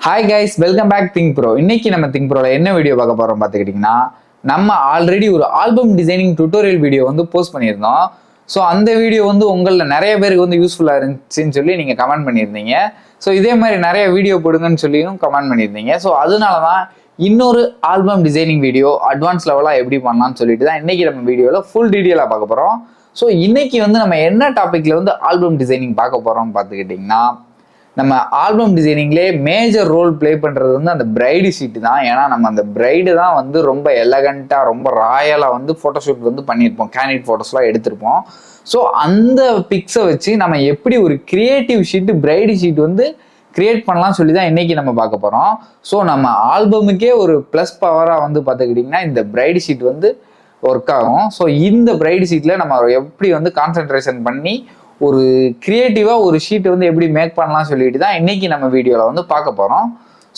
Hi guys, welcome back think bro. இன்னைக்கு நம்ம think ப்ரோல என்ன வீடியோ பார்க்க போறோம் பார்த்துக்கிட்டிங்கன்னா, நம்ம ஆல்ரெடி ஒரு ஆல்பம் டிசைனிங் டுட்டோரியல் வீடியோ வந்து போஸ்ட் பண்ணியிருந்தோம். ஸோ அந்த வீடியோ வந்து உங்களில் நிறைய பேருக்கு வந்து யூஸ்ஃபுல்லாக இருந்துச்சுன்னு சொல்லி நீங்கள் கமெண்ட் பண்ணியிருந்தீங்க. ஸோ இதே மாதிரி நிறைய வீடியோ போடுங்கன்னு சொல்லியும் கமெண்ட் பண்ணியிருந்தீங்க. ஸோ அதனால தான் இன்னொரு ஆல்பம் டிசைனிங் வீடியோ அட்வான்ஸ் லெவலாக எப்படி பண்ணலாம்னு சொல்லிட்டு தான் இன்னைக்கு நம்ம வீடியோவில் ஃபுல் டீட்டெயிலாக பார்க்க போகிறோம். ஸோ இன்னைக்கு வந்து நம்ம என்ன டாப்பிக்கில் வந்து ஆல்பம் டிசைனிங் பார்க்க போகிறோம் பார்த்துக்கிட்டிங்கன்னா, நம்ம ஆல்பம் டிசைனிங்லேயே மேஜர் ரோல் பிளே பண்ணுறது வந்து அந்த பிரைடு ஷீட்டு தான். ஏன்னா நம்ம அந்த பிரைடு தான் வந்து ரொம்ப எலகண்ட்டாக ரொம்ப ராயலாக வந்து ஃபோட்டோஷூட் வந்து பண்ணியிருப்போம், கேண்டிட் ஃபோட்டோஸ்லாம் எடுத்திருப்போம். ஸோ அந்த பிக்ஸை வச்சு நம்ம எப்படி ஒரு கிரியேட்டிவ் ஷீட்டு பிரைடு ஷீட் வந்து கிரியேட் பண்ணலாம் சொல்லி தான் இன்னைக்கு நம்ம பார்க்க போகிறோம். ஸோ நம்ம ஆல்பமுக்கே ஒரு ப்ளஸ் பவராக வந்து பார்த்துக்கிட்டிங்கன்னா இந்த பிரைடு ஷீட் வந்து ஒர்க் ஆகும். ஸோ இந்த பிரைடு ஷீட்டில் நம்ம எப்படி வந்து கான்சென்ட்ரேஷன் பண்ணி ஒரு கிரியேட்டிவாக ஒரு ஷீட்டை வந்து எப்படி மேக் பண்ணலாம் சொல்லிட்டு தான் இன்னைக்கு நம்ம வீடியோவில் வந்து பார்க்க போகிறோம்.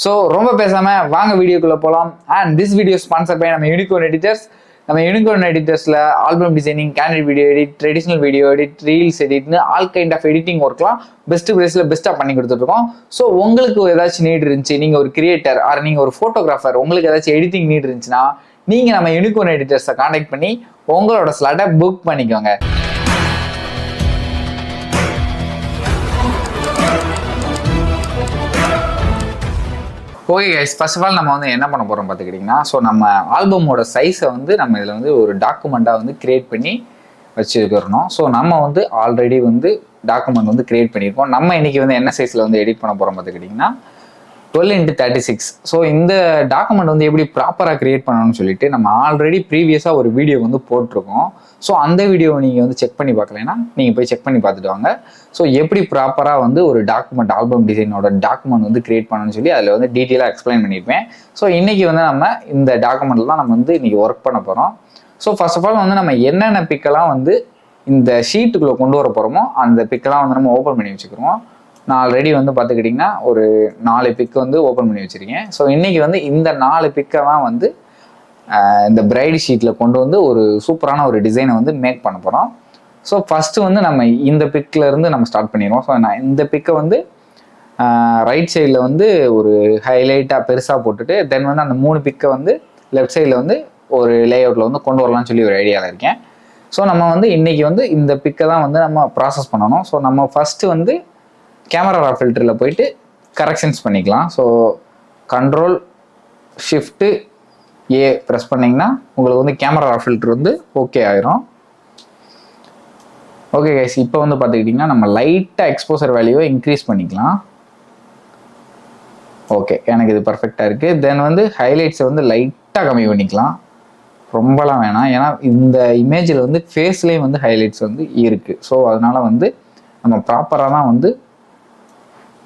ஸோ ரொம்ப பேசாமல் வாங்க வீடியோக்குள்ளே போகலாம். And this video sponsor by நம்ம யூனிகார்ன் எடிட்டர்ஸ். நம்ம யூனிகார்ன் எடிட்டர்ஸில் album designing, candid video edit, traditional video edit, reels எடிட்னு ஆல் கைண்ட் ஆஃப் எடிட்டிங் ஒர்க்லாம் பெஸ்ட் ப்ரைஸில் பெஸ்ட்டாக பண்ணி கொடுத்துட்ருக்கோம். ஸோ உங்களுக்கு ஏதாச்சும் நீட் இருந்துச்சு, நீங்கள் ஒரு கிரியேட்டர் ஆர் நீங்கள் ஒரு ஃபோட்டோகிராஃபர், உங்களுக்கு ஏதாச்சும் எடிட்டிங் நீட் இருந்துச்சுன்னா நீங்கள் நம்ம யூனிகார்ன் எடிட்டர்ஸை கான்டாக்ட் பண்ணி உங்களோட ஸ்லாட்டை புக் பண்ணிக்கோங்க. Okay guys, first of all நம்ம வந்து என்ன பண்ண போகிறோம் பார்த்துக்கிட்டிங்கன்னா, ஸோ நம்ம ஆல்பமோட சைஸை வந்து நம்ம இதில் வந்து ஒரு டாக்குமெண்ட்டாக வந்து கிரியேட் பண்ணி வச்சுருக்கிறோம். ஸோ நம்ம வந்து ஆல்ரெடி வந்து டாக்குமெண்ட் வந்து கிரியேட் பண்ணியிருக்கோம். நம்ம இன்றைக்கி வந்து என்ன சைஸில் வந்து எடிட் பண்ண போகிறோம் பார்த்துக்கிட்டிங்கன்னா 12x36. ஸோ இந்த டாக்குமெண்ட் வந்து எப்படி ப்ராப்பராக கிரியேட் பண்ணணும்னு சொல்லிட்டு நம்ம ஆல்ரெடி ப்ரீவியஸாக ஒரு வீடியோ வந்து போட்டிருக்கோம். ஸோ அந்த வீடியோவை நீங்கள் வந்து செக் பண்ணி பார்க்கலைன்னா நீங்கள் போய் செக் பண்ணி பார்த்துட்டு வாங்க. ஸோ எப்படி ப்ராப்பராக வந்து ஒரு டாக்குமெண்ட் ஆல்பம் டிசைனோட டாக்குமெண்ட் வந்து கிரியேட் பண்ணணும்னு சொல்லி அதில் வந்து டீட்டெயிலாக எக்ஸ்பிளைன் பண்ணியிருப்பேன். ஸோ இன்றைக்கி வந்து நம்ம இந்த டாக்குமெண்ட்டில் தான் நம்ம வந்து இன்றைக்கி ஒர்க் பண்ண போகிறோம். ஸோ ஃபர்ஸ்ட் ஆஃப் ஆல் வந்து நம்ம என்னென்ன பிக்கெல்லாம் வந்து இந்த ஷீட்டுக்குள்ளே கொண்டு வர போகிறோமோ அந்த பிக்கெல்லாம் வந்து நம்ம ஓப்பன் பண்ணி வச்சுக்கிறோம். நான் ஆல்ரெடி வந்து பார்த்துக்கிட்டிங்கன்னா ஒரு 4 பிக் வந்து ஓப்பன் பண்ணி வச்சுருக்கேன். ஸோ இன்றைக்கி வந்து இந்த 4 பிக்கை தான் வந்து இந்த பிரைடு ஷீட்டில் கொண்டு வந்து ஒரு சூப்பரான ஒரு டிசைனை வந்து மேக் பண்ண போகிறோம். ஸோ ஃபஸ்ட்டு வந்து நம்ம இந்த பிக்கில் இருந்து நம்ம ஸ்டார்ட் பண்ணிடுவோம். ஸோ நான் இந்த பிக்கை வந்து ரைட் சைடில் வந்து ஒரு ஹைலைட்டாக பெருசாக போட்டுட்டு தென் வந்து அந்த 3 பிக்கை வந்து லெஃப்ட் சைடில் வந்து ஒரு லேஅவுட்டில் வந்து கொண்டு வரலாம்னு சொல்லி ஒரு ஐடியாவில் இருக்கேன். ஸோ நம்ம வந்து இன்றைக்கி வந்து இந்த பிக்கை தான் வந்து நம்ம ப்ராசஸ் பண்ணணும். ஸோ நம்ம ஃபஸ்ட்டு வந்து கேமரா ரா ஃபில்டரில் போயிட்டு கரெக்ஷன்ஸ் பண்ணிக்கலாம். ஸோ கண்ட்ரோல் ஷிஃப்ட்டு ஏ ப்ரெஸ் பண்ணிங்கன்னா உங்களுக்கு வந்து கேமரா ரா ஃபில்டர் வந்து ஓகே ஆயிரும். ஓகே கைஸ், இப்போ வந்து பார்த்துக்கிட்டிங்கன்னா நம்ம லைட்டாக எக்ஸ்போசர் வேல்யூவை இன்க்ரீஸ் பண்ணிக்கலாம். ஓகே, எனக்கு இது பர்ஃபெக்டாக இருக்குது. தென் வந்து ஹைலைட்ஸை வந்து லைட்டாக கம்மி பண்ணிக்கலாம், ரொம்பலாம் வேணாம். ஏன்னா இந்த இமேஜில் வந்து ஃபேஸ்லேயும் வந்து ஹைலைட்ஸ் வந்து இருக்குது. ஸோ அதனால் வந்து நம்ம ப்ராப்பராக தான் வந்து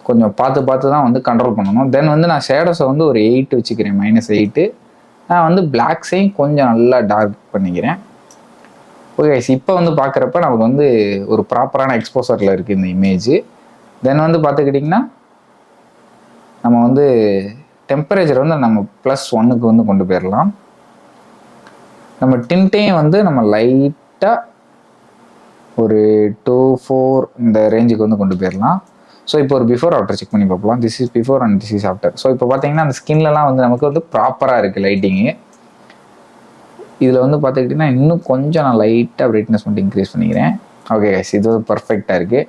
கொஞ்சம் பார்த்து தான் வந்து கண்ட்ரோல் பண்ணணும். தென் வந்து நான் ஷேடோஸை வந்து ஒரு 8 வச்சுக்கிறேன், -8. நான் வந்து பிளாக்ஸையும் கொஞ்சம் நல்லா டார்க் பண்ணிக்கிறேன். ஓகே, இப்போ வந்து பார்க்குறப்ப நமக்கு வந்து ஒரு ப்ராப்பரான எக்ஸ்போசரில் இருக்குது இந்த இமேஜ். தென் வந்து பார்த்துக்கிட்டிங்கன்னா நம்ம வந்து டெம்பரேச்சர் வந்து நம்ம +1க்கு வந்து கொண்டு போயிடலாம். நம்ம டின்ட்டையும் வந்து நம்ம லைட்டாக ஒரு 2-4 இந்த ரேஞ்சுக்கு வந்து கொண்டு போயிடலாம். ஸோ இப்போ ஒரு பிஃபோர் ஆஃப்டர் செக் பண்ணி பார்க்கலாம். This is before and this is after. So இப்போ பார்த்தீங்கன்னா அந்த ஸ்கின்லலாம் வந்து நமக்கு வந்து ப்ராப்பராக இருக்குது லைட்டிங்கு. இதில் வந்து பார்த்துக்கிட்டிங்கன்னா இன்னும் கொஞ்சம் நான் லைட்டாக பிரைட்னஸ் மட்டும் இன்க்ரீஸ் பண்ணிக்கிறேன். ஓகே, இது வந்து பர்ஃபெக்டாக இருக்குது.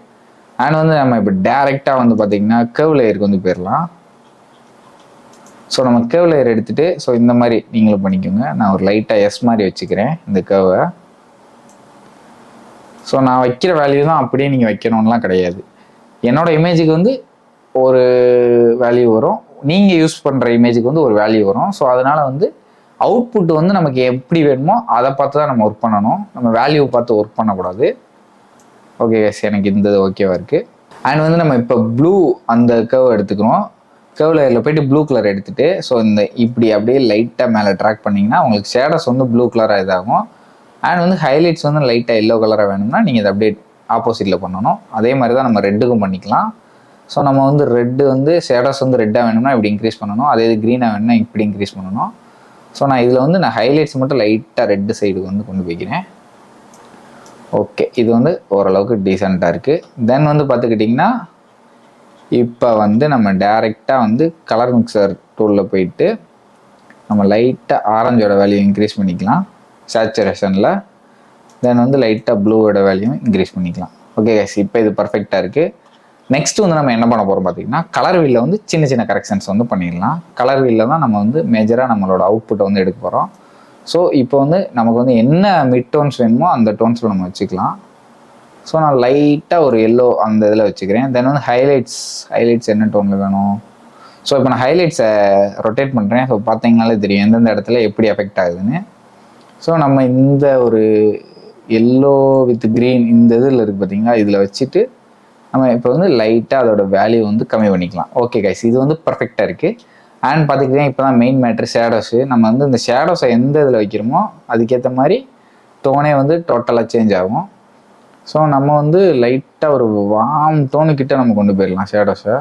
அண்ட் வந்து நம்ம இப்போ டேரெக்டாக வந்து பார்த்திங்கன்னா கர்வ் லேயருக்கு வந்து போயிடலாம். ஸோ நம்ம கர்வ் லேயர் எடுத்துகிட்டு ஸோ இந்த மாதிரி நீங்களும் பண்ணிக்கோங்க. நான் ஒரு லைட்டாக எஸ் மாதிரி வச்சுக்கிறேன் இந்த கர்வை. ஸோ நான் வைக்கிற வேல்யூ தான் அப்படியே நீங்கள் வைக்கணும்லாம் கிடையாது. என்னோடய இமேஜுக்கு வந்து ஒரு வேல்யூ வரும், நீங்கள் யூஸ் பண்ணுற இமேஜுக்கு வந்து ஒரு வேல்யூ வரும். ஸோ அதனால் வந்து அவுட்புட் வந்து நமக்கு எப்படி வேணுமோ அதை பார்த்து தான் நம்ம ஒர்க் பண்ணணும், நம்ம வேல்யூ பார்த்து ஒர்க் பண்ணக்கூடாது. ஓகே எஸ், எனக்கு இந்த ஓகேவா இருக்குது. அண்ட் வந்து நம்ம இப்போ ப்ளூ அந்த கர்வ் எடுத்துக்கிறோம். கர்வ் லேயரில் போய்ட்டு ப்ளூ கலர் எடுத்துகிட்டு ஸோ இந்த இப்படி அப்படியே லைட்டாக மேலே ட்ராக் பண்ணிங்கன்னா உங்களுக்கு ஷேடோஸ் வந்து ப்ளூ கலராக இதாகும். அண்ட் வந்து ஹைலைட்ஸ் வந்து லைட்டாக எல்லோ கலராக வேணும்னா நீங்கள் இதை அப்படியே ஆப்போசிட்டில் பண்ணணும். அதே மாதிரி தான் நம்ம ரெட்டுக்கும் பண்ணிக்கலாம். ஸோ நம்ம வந்து ரெட்டு வந்து ஷேடோஸ் வந்து ரெட்டாக வேணும்னா இப்படி இன்க்ரீஸ் பண்ணணும், அதே இது க்ரீனாக வேணும்னா இப்படி இன்க்ரீஸ் பண்ணணும். ஸோ நான் இதில் வந்து நான் ஹைலைட்ஸ் மட்டும் லைட்டாக ரெட்டு சைடுக்கு வந்து கொண்டு போய்க்கிறேன். ஓகே, இது வந்து ஓரளவுக்கு டீசெண்டாக இருக்குது. தென் வந்து பார்த்துக்கிட்டிங்கன்னா இப்போ வந்து நம்ம டைரெக்டாக வந்து கலர் மிக்சர் டூலில் போயிட்டு நம்ம லைட்டாக ஆரஞ்சோட வேல்யூ இன்க்ரீஸ் பண்ணிக்கலாம் சேச்சுரேஷனில். தென் வந்து லைட்டாக ப்ளூவோட வேல்யூ இன்க்ரீஸ் பண்ணிக்கலாம். ஓகே கைஸ், இப்போ இது பர்ஃபெக்டாக இருக்குது. நெக்ஸ்ட் வந்து நம்ம என்ன பண்ண போகிறோம் பார்த்தீங்கன்னா, கலர் வீலில் வந்து சின்ன சின்ன கரெக்ஷன்ஸ் வந்து பண்ணிடலாம். கலர் வீலில் தான் நம்ம வந்து மேஜராக நம்மளோட அவுட்புட்டை வந்து எடுக்க போகிறோம். ஸோ இப்போ வந்து நமக்கு வந்து என்ன மிட் டோன்ஸ் வேணுமோ அந்த டோன்ஸில் நம்ம வச்சுக்கலாம். ஸோ நான் லைட்டாக ஒரு எல்லோ அந்த இதில் வச்சுக்கிறேன். தென் வந்து ஹைலைட்ஸ் என்ன டோனில் வேணும். ஸோ இப்போ நான் ஹைலைட்ஸை ரொட்டேட் பண்ணுறேன். ஸோ பார்த்தீங்கனாலே தெரியும் எந்தெந்த இடத்துல எப்படி எஃபெக்ட் ஆகுதுன்னு. ஸோ நம்ம இந்த ஒரு எல்லோ வித் க்ரீன் இந்த இதில் இருக்குது பார்த்தீங்களா, இதில் வச்சுட்டு நம்ம இப்போ வந்து லைட்டாக அதோட வேல்யூ வந்து கம்மி பண்ணிக்கலாம். ஓகே கைஸ், இது வந்து பர்ஃபெக்டாக இருக்குது. அண்ட் பார்த்துக்கிட்டீங்கன்னா இப்போ தான் மெயின் மேட்ரு ஷேடோஸு. நம்ம வந்து இந்த ஷேடோஸை எந்த இதில் வைக்கிறோமோ அதுக்கேற்ற மாதிரி டோனே வந்து டோட்டலாக சேஞ்ச் ஆகும். ஸோ நம்ம வந்து லைட்டாக ஒரு வார்ம் டோனுக்கிட்ட நம்ம கொண்டு போயிடலாம் ஷேடோஸை.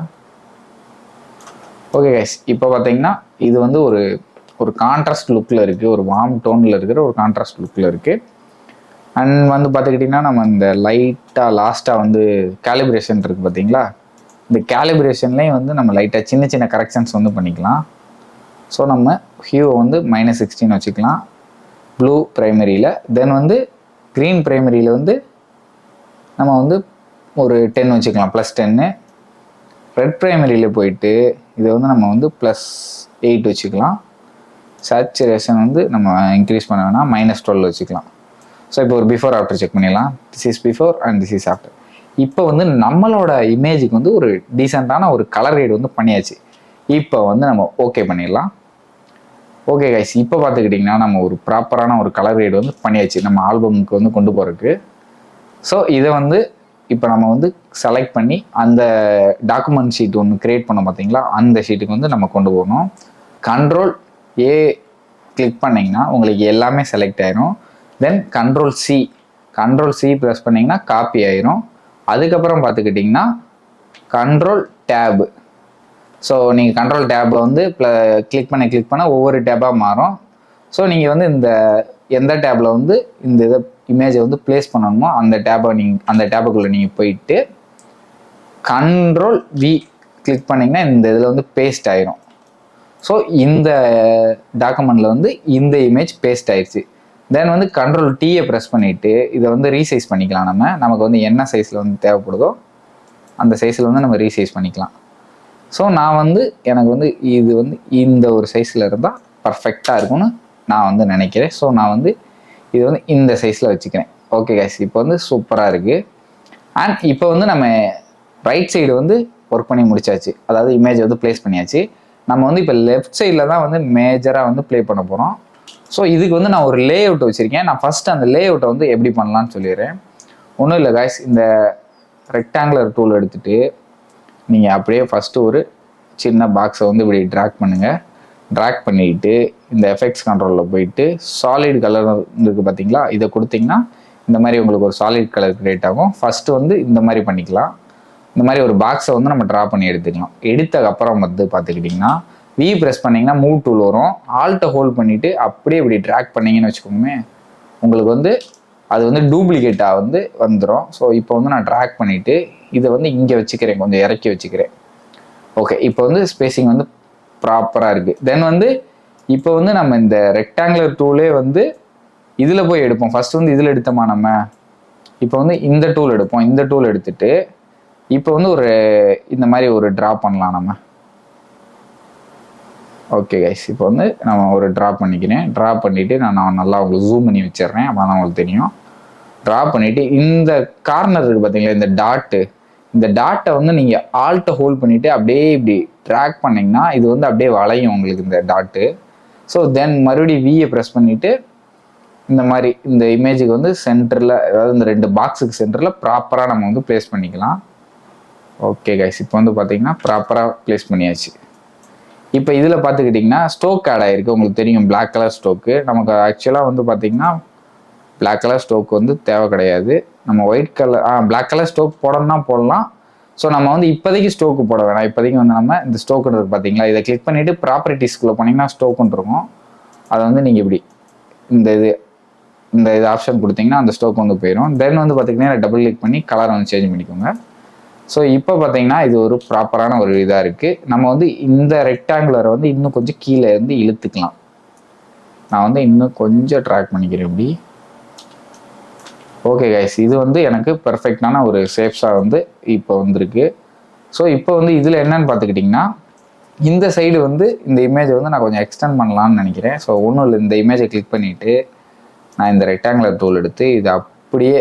ஓகே கைஸ், இப்போ பார்த்தீங்கன்னா இது வந்து ஒரு கான்ட்ராஸ்ட் லுக்கில் இருக்குது, ஒரு வார்ம் டோனில் இருக்கிற ஒரு கான்ட்ராஸ்ட் லுக்கில் இருக்குது. அண்ட் வந்து பார்த்துக்கிட்டிங்கன்னா நம்ம இந்த லைட்டாக லாஸ்ட்டாக வந்து கேலிப்ரேஷன் இருக்குது பார்த்தீங்களா, இந்த கேலிப்ரேஷன்லேயும் வந்து நம்ம லைட்டாக சின்ன சின்ன கரெக்ஷன்ஸ் வந்து பண்ணிக்கலாம். ஸோ நம்ம ஹியூவை வந்து -16 வச்சுக்கலாம் ப்ளூ ப்ரைமரியில். தென் வந்து க்ரீன் ப்ரைமரியில் வந்து நம்ம வந்து ஒரு 10 வச்சுக்கலாம், +10. ரெட் ப்ரைமரியில் போயிட்டு இதை வந்து நம்ம வந்து +8 வச்சுக்கலாம். சேச்சுரேஷன் வந்து நம்ம இன்க்ரீஸ் பண்ண வேணாம், -12 வச்சுக்கலாம். ஸோ இப்போ ஒரு பிஃபோர் ஆஃப்டர் செக் பண்ணிடலாம். This is before and this is after. இப்போ வந்து நம்மளோட இமேஜுக்கு வந்து ஒரு டீசெண்டான ஒரு கலர் கிரேட் வந்து பண்ணியாச்சு. இப்போ வந்து நம்ம ஓகே பண்ணிடலாம். ஓகே கைஸ், இப்போ பார்த்துக்கிட்டிங்கன்னா நம்ம ஒரு ப்ராப்பரான ஒரு கலர் கிரேட் வந்து பண்ணியாச்சு நம்ம ஆல்பமுக்கு வந்து கொண்டு போகிறதுக்கு. ஸோ இதை வந்து இப்போ நம்ம வந்து செலக்ட் பண்ணி அந்த டாக்குமெண்ட் ஷீட் ஒன்று க்ரியேட் பண்ணோம் பார்த்தீங்களா, அந்த ஷீட்டுக்கு வந்து நம்ம கொண்டு போகணும். Ctrl+A கிளிக் பண்ணிங்கன்னா உங்களுக்கு எல்லாமே செலக்ட் ஆயிரும். தென் Ctrl+C ப்ரெஸ் பண்ணிங்கன்னா காப்பி ஆயிரும். அதுக்கப்புறம் பார்த்துக்கிட்டிங்கன்னா Ctrl+Tab. ஸோ நீங்கள் Ctrl+Tab வந்து கிளிக் பண்ண ஒவ்வொரு டேப்பாக மாறும். ஸோ நீங்கள் வந்து எந்த டேப்பில் வந்து இந்த இதை இமேஜை வந்து ப்ளேஸ் பண்ணணுமோ அந்த டேப்புக்குள்ளே நீங்கள் போயிட்டு Ctrl+V கிளிக் பண்ணிங்கன்னா இந்த இதில் வந்து பேஸ்ட் ஆயிரும். ஸோ இந்த டாக்குமெண்ட்டில் வந்து இந்த இமேஜ் பேஸ்ட் ஆயிடுச்சு. தென் வந்து Ctrl+T ப்ரெஸ் பண்ணிவிட்டு இதை வந்து ரீசைஸ் பண்ணிக்கலாம். நமக்கு வந்து என்ன சைஸில் வந்து தேவைப்படுதோ அந்த சைஸில் வந்து நம்ம ரீசைஸ் பண்ணிக்கலாம். ஸோ நான் வந்து எனக்கு வந்து இது வந்து இந்த ஒரு சைஸில் இருந்தால் பர்ஃபெக்டாக இருக்கும்னு நான் வந்து நினைக்கிறேன். ஸோ நான் வந்து இது வந்து இந்த சைஸில் வச்சுக்கிறேன். ஓகே கைஸ், இப்போ வந்து சூப்பராக இருக்குது. அண்ட் இப்போ வந்து நம்ம ரைட் சைடு வந்து ஒர்க் பண்ணி முடிச்சாச்சு, அதாவது இமேஜ் வந்து ப்ளேஸ் பண்ணியாச்சு. நம்ம வந்து இப்போ லெஃப்ட் சைடில் தான் வந்து மேஜராக வந்து ப்ளே பண்ண போகிறோம். ஸோ இதுக்கு வந்து நான் ஒரு லே அவுட் வச்சுருக்கேன். நான் ஃபஸ்ட்டு அந்த லே அவுட்டை வந்து எப்படி பண்ணலான்னு சொல்லிடுறேன். ஒன்றும் இல்லை கைஸ், இந்த ரெக்டாங்குலர் டூல் எடுத்துகிட்டு நீங்கள் அப்படியே ஃபஸ்ட்டு ஒரு சின்ன பாக்ஸை வந்து இப்படி ட்ராக் பண்ணுங்கள். ட்ராக் பண்ணிட்டு இந்த எஃபெக்ட்ஸ் கண்ட்ரோலில் போயிட்டு சாலிட் கலர் இருக்குது பார்த்தீங்களா, இதை கொடுத்தீங்கன்னா இந்த மாதிரி உங்களுக்கு ஒரு சாலிட் கலர் கிரியேட் ஆகும். ஃபஸ்ட்டு வந்து இந்த மாதிரி பண்ணிக்கலாம். இந்த மாதிரி ஒரு பாக்ஸை வந்து நம்ம ட்ரா பண்ணி எடுத்துக்கலாம். எடுத்ததுக்கப்புறம் வந்து பார்த்துக்கிட்டிங்கன்னா V ப்ரெஸ் பண்ணிங்கன்னா மூவ் டூல் வரும். ஆல்ட்டை ஹோல்ட் பண்ணிவிட்டு அப்படியே இப்படி ட்ராக் பண்ணிங்கன்னு வச்சுக்கோங்க, உங்களுக்கு வந்து அது வந்து டூப்ளிகேட்டாக வந்து வந்துடும். ஸோ இப்போ வந்து நான் ட்ராக் பண்ணிவிட்டு இதை வந்து இங்கே வச்சுக்கிறேன், கொஞ்சம் இறக்கி வச்சுக்கிறேன். ஓகே, இப்போ வந்து ஸ்பேசிங் வந்து ப்ராப்பராக இருக்குது. தென் வந்து இப்போ வந்து நம்ம இந்த ரெக்டாங்குலர் டூலே வந்து இதில் போய் எடுப்போம். ஃபஸ்ட் வந்து இதில் எடுத்தோமா நம்ம, இப்போ வந்து இந்த டூல் எடுப்போம். இந்த டூல் எடுத்துட்டு இப்போ வந்து இந்த மாதிரி ஒரு ட்ரா பண்ணலாம் நம்ம. ஓகே கைஸ், இப்போ வந்து நம்ம ஒரு ட்ரா பண்ணிக்கிறேன். ட்ரா பண்ணிவிட்டு நான் நல்லா உங்களுக்கு ஜூம் பண்ணி வச்சிடுறேன், அப்போ தான் உங்களுக்கு தெரியும். ட்ரா பண்ணிவிட்டு இந்த கார்னர் இருக்குது பார்த்தீங்களா, இந்த டாட்டை வந்து நீங்கள் ஆல்ட்டை ஹோல்ட் பண்ணிவிட்டு அப்படியே இப்படி ட்ராக் பண்ணிங்கன்னா இது வந்து அப்படியே வளையும் உங்களுக்கு இந்த டாட்டு. ஸோ தென் மறுபடியும் வியை ப்ரெஸ் பண்ணிவிட்டு இந்த மாதிரி இந்த இமேஜுக்கு வந்து சென்டரில், அதாவது இந்த 2 பாக்ஸுக்கு சென்டரில் ப்ராப்பராக நம்ம வந்து ப்ளேஸ் பண்ணிக்கலாம். ஓகே கைஸ், இப்போ வந்து பார்த்தீங்கன்னா ப்ராப்பராக ப்ளேஸ் பண்ணியாச்சு. இப்போ இதில் பார்த்துக்கிட்டிங்கன்னா ஸ்டோக் ஆட் ஆகிருக்கு, உங்களுக்கு தெரியும் பிளாக் கலர் ஸ்டோக்கு. நமக்கு ஆக்சுவலாக வந்து பார்த்திங்கன்னா பிளாக் கலர் ஸ்டோக் வந்து தேவை கிடையாது. நம்ம white colour black colour stroke போடணும்னா போடலாம். ஸோ நம்ம வந்து இப்போதைக்கு ஸ்டோக்கு போட வேணாம். இப்போதைக்கு வந்து நம்ம இந்த ஸ்டோக்குன்னு இருக்குது பார்த்தீங்களா, இதை கிளிக் பண்ணிவிட்டு ப்ராப்பர்ட்டிஸ்குள்ளே போனீங்கன்னா ஸ்டோக்குன்னு இருக்கும். அதை வந்து நீங்கள் இப்படி இந்த ஆப்ஷன் கொடுத்தீங்கன்னா அந்த ஸ்டோக் வந்து போயிடும். தென் வந்து பார்த்திங்கன்னா டபுள் கிளிக் பண்ணி கலரை வந்து சேஞ்ச் பண்ணிக்கோங்க. ஸோ இப்போ பார்த்தீங்கன்னா இது ஒரு ப்ராப்பரான ஒரு இதாக இருக்குது. நம்ம வந்து இந்த ரெக்டாங்குலரை வந்து இன்னும் கொஞ்சம் கீழே இருந்து இழுத்துக்கலாம். நான் வந்து இன்னும் கொஞ்சம் ட்ராக் பண்ணிக்கிறேன் இப்படி. ஓகே கைஸ், இது வந்து எனக்கு பெர்ஃபெக்டான ஒரு ஷேப்ஸாக வந்து இப்போ வந்திருக்கு. ஸோ இப்போ வந்து இதில் என்னன்னு பார்த்துக்கிட்டிங்கன்னா, இந்த சைடு வந்து இந்த இமேஜை வந்து நான் கொஞ்சம் எக்ஸ்டெண்ட் பண்ணலான்னு நினைக்கிறேன். ஸோ ஒன்றும் இல்லை, இந்த இமேஜை கிளிக் பண்ணிவிட்டு நான் இந்த ரெக்டாங்குலர் டூல் எடுத்து இதை அப்படியே